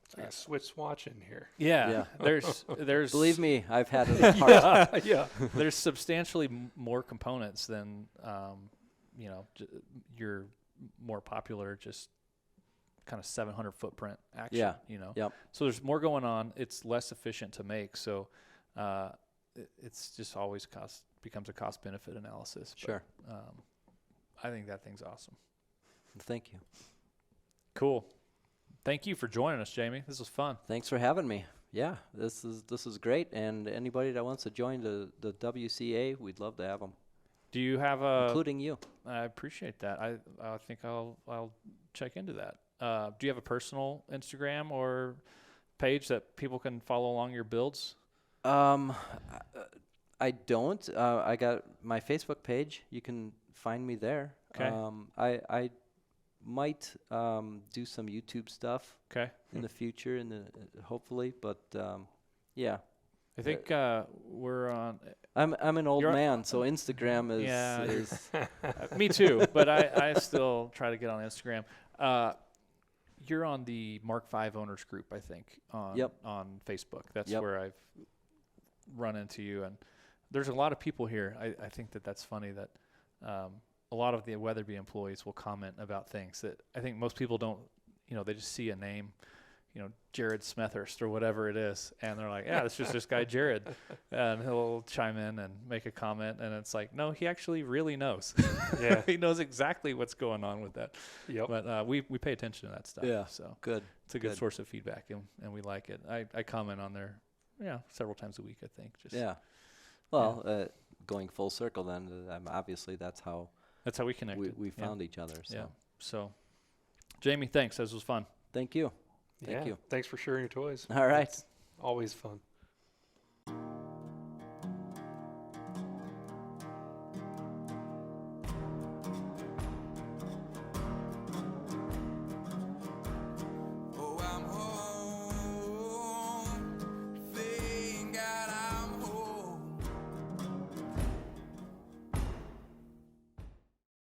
It's like a switch swatch in here. yeah. There's Believe me, I've had it apart. yeah. There's substantially more components than your more popular just kind of 700 footprint action. Yeah. You know. Yep. So there's more going on. It's less efficient to make. So it's just always becomes a cost benefit analysis. Sure. But, I think that thing's awesome. Thank you. Cool. Thank you for joining us, Jamie. This was fun. Thanks for having me. Yeah, this is great. And anybody that wants to join the WCA, we'd love to have them. Do you have a? Including you. I appreciate that. I think I'll check into that. Do you have a personal Instagram or page that people can follow along your builds? I don't. I got my Facebook page. You can find me there. Okay. I might do some YouTube stuff. Okay. In the future, hopefully, but yeah. I think we're on. I'm an old man, so Instagram is. Yeah. is me too, but I still try to get on Instagram. You're on the Mark V owners group, I think, on Facebook. That's where I've run into you, and there's a lot of people here. I think that's funny that a lot of the Weatherby employees will comment about things that I think most people don't. They just see a name, Jared Smethurst or whatever it is, and they're like, yeah, it's just this guy Jared, and he'll chime in and make a comment, and it's like, no, he actually really knows. Yeah, he knows exactly what's going on with that. Yep. But we pay attention to that stuff. Yeah. So good. It's a good source of feedback, and we like it. I comment on there, several times a week, I think. Well, going full circle, then obviously that's how we connected. We found each other. So. Yeah. So, Jamie, thanks. This was fun. Thank you. Thank you. Thanks for sharing your toys. All right. It's always fun.